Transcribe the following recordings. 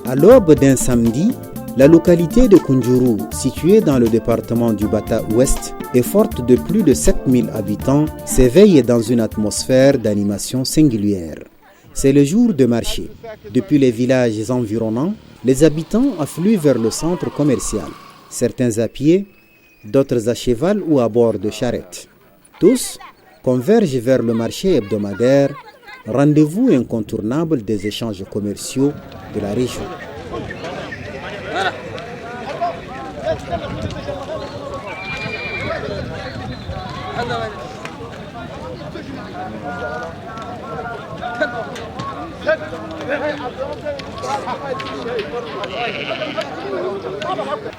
À l'aube d'un samedi, la localité de Kunjuru, située dans le département du Bata Ouest et forte de plus de 7000 habitants, s'éveille dans une atmosphère d'animation singulière. C'est le jour de marché. Depuis les villages environnants, les habitants affluent vers le centre commercial. Certains à pied, d'autres à cheval ou à bord de charrettes. Tous convergent vers le marché hebdomadaire, rendez-vous incontournable des échanges commerciaux de la région.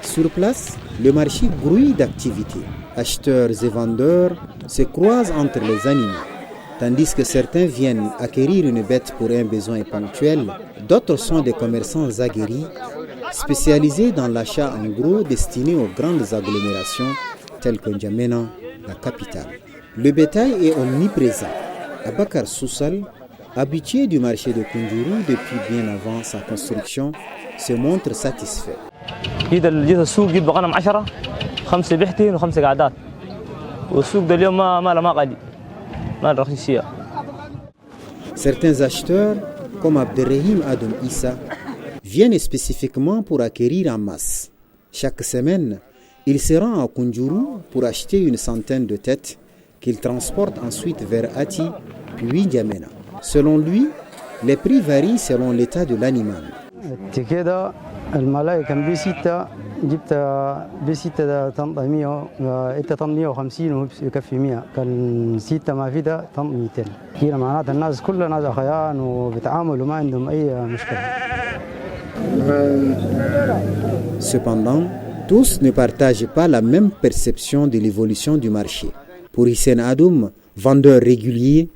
Sur place, le marché grouille d'activités. Acheteurs et vendeurs se croisent entre les animaux. Tandis que certains viennent acquérir une bête pour un besoin ponctuel, d'autres sont des commerçants aguerris, spécialisés dans l'achat en gros destiné aux grandes agglomérations telles que N'Djamena, la capitale. Le bétail est omniprésent. Abakar Soussal, habitué du marché de Kunjuru depuis bien avant sa construction, se montre satisfait. جيت السوق جيت بغنم 10 5 بيحتين و5 قعدات والسوق ده اليوم ما غالي ما رخيص شيء. Certains acheteurs, comme Abderrahim Adoum Issa, viennent spécifiquement pour acquérir en masse. Chaque semaine, il se rend à Kunjuru pour acheter une centaine de têtes qu'il transporte ensuite vers Ati, puis N'Djamena. Selon lui, les prix varient selon l'état de l'animal. الملاي كان ب6 جبت ب6 طن 100 انت طن 150 ويكفي 100 كان 6 ما في ده طن 200 كده معناتها الناس كلها ناس اخيان وبيتعاملوا ما عندهم اي مشكله. Cependant, tous ne partagent pas la même perception de l'évolution du marché. Pour Hissène Adoum, vendeur régulier,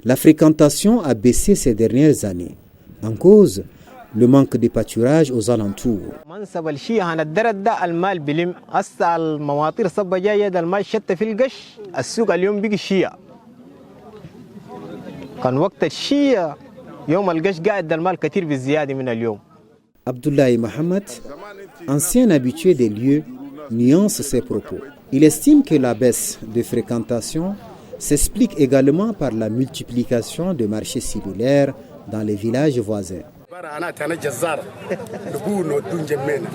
la fréquentation a baissé ces dernières années. En cause, le manque de pâturage aux alentours. Abdoulaye Mohamed, ancien habitué des lieux, nuance ses propos. Il estime que la baisse de fréquentation s'explique également par la multiplication de marchés similaires dans les villages voisins. أنا جزار بقول ودون جمينا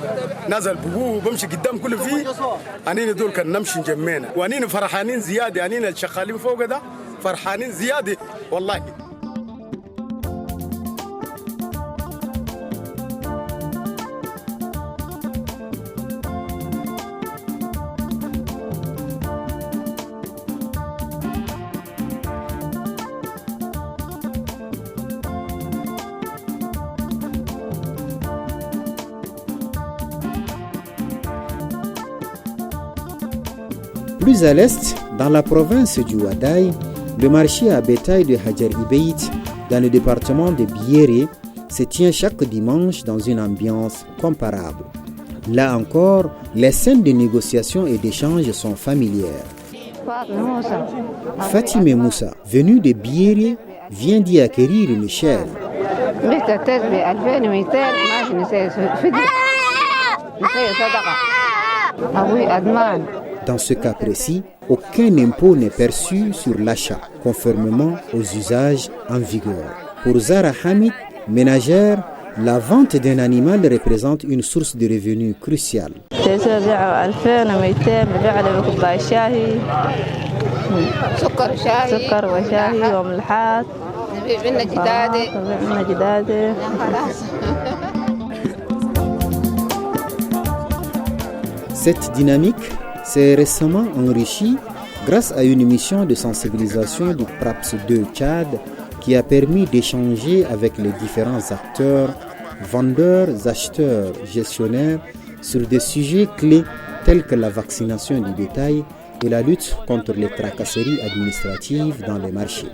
نزل بقول بمشي قدام كل فيه أنين دول كان نمشي جمينا وأنين فرحانين زيادة أنين الشغالين فوق ده فرحانين زيادة والله. Plus à l'est, dans la province du Ouadaï, le marché à bétail de Hadjar Ibeit, dans le département de Biéré, se tient chaque dimanche dans une ambiance comparable. Là encore, les scènes de négociation et d'échange sont familières. Fatime Moussa, venue de Biéré, vient d'y acquérir une chèvre. Dans ce cas précis, aucun impôt n'est perçu sur l'achat, conformément aux usages en vigueur. Pour Zara Hamid, ménagère, la vente d'un animal représente une source de revenus cruciale. Cette dynamique s'est récemment enrichie grâce à une mission de sensibilisation du PRAPS 2 Tchad qui a permis d'échanger avec les différents acteurs, vendeurs, acheteurs, gestionnaires sur des sujets clés tels que la vaccination du bétail et la lutte contre les tracasseries administratives dans les marchés.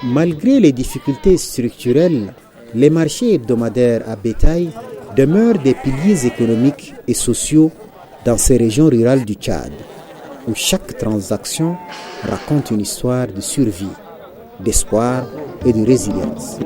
Malgré les difficultés structurelles, les marchés hebdomadaires à bétail demeurent des piliers économiques et sociaux dans ces régions rurales du Tchad, où chaque transaction raconte une histoire de survie, d'espoir et de résilience.